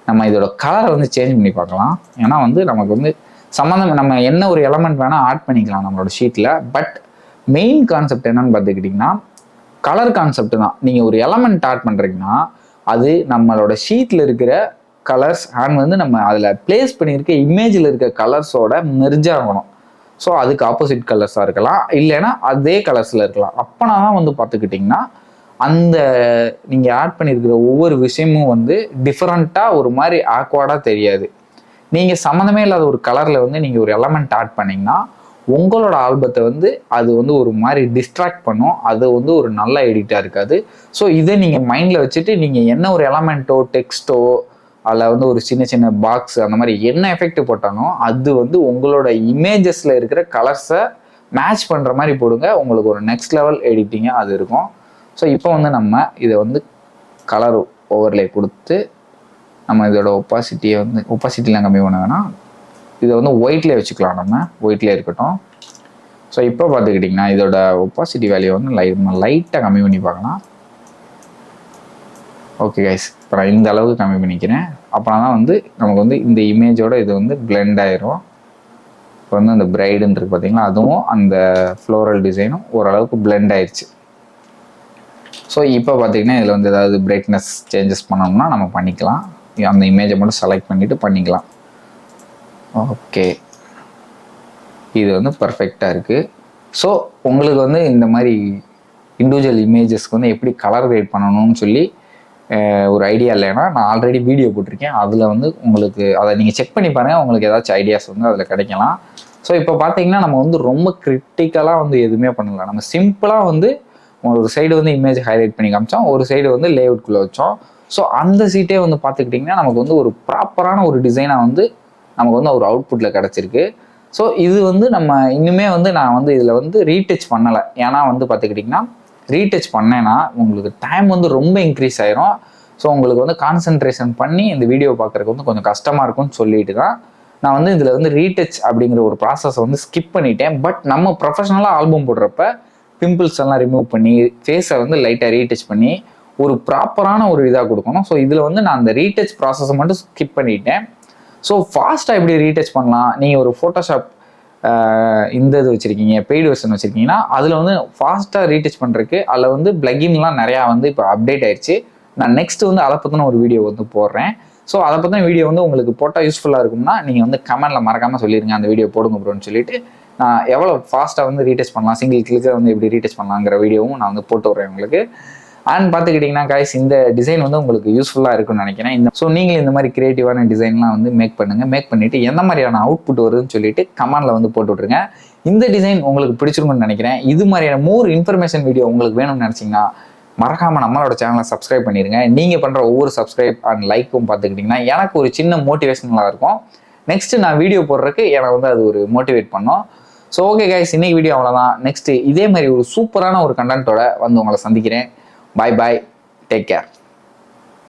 நம்ம இதோட கலரை வந்து சேஞ்ச் பண்ணி பார்க்கலாம். ஏன்னா வந்து நமக்கு வந்து சம்மந்தம் நம்ம என்ன ஒரு எலமெண்ட் வேணால் ஆட் பண்ணிக்கலாம் நம்மளோட ஷீட்டில். பட் மெயின் கான்செப்ட் என்னன்னு பார்த்துக்கிட்டிங்கன்னா கலர் கான்செப்ட் தான். நீங்கள் ஒரு எலமெண்ட் ஆட் பண்ணுறீங்கன்னா அது நம்மளோட ஷீட்டில் இருக்கிற கலர்ஸ் அண்ட் வந்து நம்ம அதில் பிளேஸ் பண்ணியிருக்க இமேஜில் இருக்க கலர்ஸோட மெர்ஜ் ஆகணும். ஸோ அதுக்கு ஆப்போசிட் கலர்ஸாக இருக்கலாம், இல்லைன்னா அதே கலர்ஸில் இருக்கலாம். அப்போனா தான் வந்து பார்த்துக்கிட்டிங்கன்னா அந்த நீங்கள் ஆட் பண்ணியிருக்கிற ஒவ்வொரு விஷயமும் வந்து டிஃப்ரெண்ட்டாக ஒரு மாதிரி ஆக்வர்டாக தெரியாது. நீங்கள் சம்மந்தமே இல்லாத ஒரு கலரில் வந்து நீங்கள் ஒரு எலமெண்ட் ஆட் பண்ணிங்கன்னா உங்களோட ஆல்பத்தை வந்து அது வந்து ஒரு மாதிரி டிஸ்ட்ராக்ட் பண்ணும். அது வந்து ஒரு நல்ல எடிட்டாக இருக்காது. ஸோ இதை நீங்கள் மைண்டில் வச்சுட்டு நீங்கள் என்ன ஒரு எலமெண்ட்டோ டெக்ஸ்ட்டோ அதில் வந்து ஒரு சின்ன சின்ன பாக்ஸ் அந்த மாதிரி என்ன எஃபெக்ட் போட்டாலும் அது வந்து உங்களோட இமேஜஸில் இருக்கிற கலர்ஸை மேட்ச் பண்ணுற மாதிரி போடுங்க. உங்களுக்கு ஒரு நெக்ஸ்ட் லெவல் எடிட்டிங்காக அது இருக்கும். ஸோ இப்போ வந்து நம்ம இதை வந்து கலர் ஓவர்லே கொடுத்து நம்ம இதோட ஒப்பாசிட்டிலாம் கம்மி பண்ண வேணாம். இதை வந்து ஒயிட்லேயே வச்சுக்கலாம், நம்ம ஒயிட்லேயே இருக்கட்டும். ஸோ இப்போ பார்த்துக்கிட்டிங்கன்னா இதோட ஒப்பாசிட்டி வேல்யூ வந்து லைட்டாக கம்மி பண்ணி பார்க்கலாம். ஓகே கைஸ், இப்போ நான் இந்த அளவுக்கு கம்மி பண்ணிக்கிறேன். அப்போனா தான் வந்து நமக்கு வந்து இந்த இமேஜோட இது வந்து பிளெண்ட் ஆயிரும். இப்போ வந்து அந்த பிரைடுன்னு இருக்கு பார்த்தீங்களா, அதுவும் அந்த ஃப்ளோரல் டிசைனும் ஓரளவுக்கு பிளெண்ட் ஆயிடுச்சு. ஸோ இப்போ பார்த்தீங்கன்னா இதில் வந்து ஏதாவது பிரைட்னஸ் சேஞ்சஸ் பண்ணோம்னா நம்ம பண்ணிக்கலாம். அந்த இமேஜை மட்டும் செலக்ட் பண்ணிவிட்டு பண்ணிக்கலாம். ஓகே, இது வந்து பர்ஃபெக்டாக இருக்குது. ஸோ உங்களுக்கு வந்து இந்த மாதிரி இண்டிவிஜுவல் இமேஜஸ்க்கு வந்து எப்படி கலர் கிரேட் பண்ணணும்னு சொல்லி ஒரு ஐடியா இல்லைன்னா நான் ஆல்ரெடி வீடியோ போட்டிருக்கேன். அதில் வந்து உங்களுக்கு அதை நீங்கள் செக் பண்ணி பாருங்கள், உங்களுக்கு ஏதாச்சும் ஐடியாஸ் வந்து அதில் கிடைக்கலாம். ஸோ இப்போ பார்த்தீங்கன்னா நம்ம வந்து ரொம்ப கிரிட்டிக்கலாக வந்து எதுவுமே பண்ணலாம். நம்ம சிம்பிளாக வந்து ஒரு சைடு வந்து இமேஜ் ஹைலைட் பண்ணி காமிச்சோம், ஒரு சைடு வந்து லேஅவுட்குள்ளே வச்சோம். ஸோ அந்த சீட்டே வந்து பார்த்துக்கிட்டிங்கன்னா நமக்கு வந்து ஒரு ப்ராப்பரான ஒரு டிசைனாக வந்து நமக்கு வந்து ஒரு அவுட்புட்டில் கிடச்சிருக்கு. ஸோ இது வந்து நம்ம இன்னுமே வந்து நான் வந்து இதில் வந்து ரீடச் பண்ணலை. ஏன்னா வந்து பார்த்துக்கிட்டிங்கன்னா ரீடச் பண்ணேன்னா உங்களுக்கு டைம் வந்து ரொம்ப இன்க்ரீஸ் ஆயிரும். ஸோ உங்களுக்கு வந்து கான்சென்ட்ரேஷன் பண்ணி இந்த வீடியோ பார்க்குறதுக்கு வந்து கொஞ்சம் கஷ்டமாக இருக்கும்னு சொல்லிட்டு தான் நான் வந்து இதில் வந்து ரீடச் அப்படிங்கிற ஒரு ப்ராசஸை வந்து ஸ்கிப் பண்ணிட்டேன். பட் நம்ம ப்ரொஃபஷனலாக ஆல்பம் போடுறப்ப பிம்பிள்ஸ் எல்லாம் ரிமூவ் பண்ணி ஃபேஸை வந்து லைட்டாக ரீடச் பண்ணி ஒரு ப்ராப்பரான ஒரு இதாக கொடுக்கணும். ஸோ இதில் வந்து நான் அந்த ரீடச் ப்ராசஸை மட்டும் ஸ்கிப் பண்ணிட்டேன். ஸோ ஃபாஸ்ட்டாக எப்படி ரீடச் பண்ணலாம், நீங்கள் ஒரு ஃபோட்டோஷாப் இந்த இது வச்சுருக்கீங்க, பெய்டு வெர்ஷன் வச்சுருக்கீங்கன்னா அதில் வந்து ஃபாஸ்ட்டாக ரீடச் பண்ணுறதுக்கு அதில் வந்து பிளகின்லாம் நிறையா வந்து இப்போ அப்டேட் ஆயிடுச்சு. நான் நெக்ஸ்ட் வந்து அதை பற்றின ஒரு வீடியோ வந்து போடுறேன். ஸோ அதை பற்றின வீடியோ வந்து உங்களுக்கு போட்டால் யூஸ்ஃபுல்லாக இருக்கும்னா நீங்கள் வந்து கமெண்ட்டில் மறக்காமல் சொல்லிடுங்க, அந்த வீடியோ போடுங்க ப்ரோன்னு சொல்லிட்டு நான் எவ்வளோ ஃபாஸ்ட்டாக வந்து ரீடச் பண்ணலாம், சிங்கிள் கிளிக்கை வந்து எப்படி ரீடச் பண்ணலாங்கிற வீடியோவும் நான் வந்து போட்டு விட்றேன் உங்களுக்கு. அண்ட் பார்த்துக்கிட்டிங்கன்னா காய்ஸ், இந்த டிசைன் வந்து உங்களுக்கு யூஸ்ஃபுல்லாக இருக்குன்னு நினைக்கிறேன். ஸோ நீங்களும் இந்த மாதிரி கிரியேட்டிவான டிசைன்லாம் வந்து மேக் பண்ணிவிட்டு எந்த மாதிரியான அவுட்புட் வருதுன்னு சொல்லிட்டு கமெண்டில் வந்து போட்டு விட்ருங்க. இந்த டிசைன் உங்களுக்கு பிடிச்சிருக்குன்னு நினைக்கிறேன். இது மாதிரியான மோர் இன்ஃபர்மேஷன் வீடியோ உங்களுக்கு வேணும்னு நினச்சிங்கன்னா மறக்காமல் நம்மளோட சேனலை சப்ஸ்கிரைப் பண்ணிடுங்க. நீங்கள் பண்ணுற ஒவ்வொரு சப்ஸ்கிரைப் அண்ட் லைக்கும் பார்த்துக்கிட்டிங்கன்னா எனக்கு ஒரு சின்ன மோட்டிவேஷனலாக இருக்கும். நெக்ஸ்ட்டு நான் வீடியோ போடுறதுக்கு எனக்கு வந்து அது ஒரு மோட்டிவேட் பண்ணும். ஸோ ஓகே கைஸ், இன்னைக்கு வீடியோ அவ்வளோதான். நெக்ஸ்ட்டு இதே மாதிரி ஒரு சூப்பரான ஒரு கண்டென்ட்டோட வந்து உங்களை சந்திக்கிறேன். Bye bye. Take care.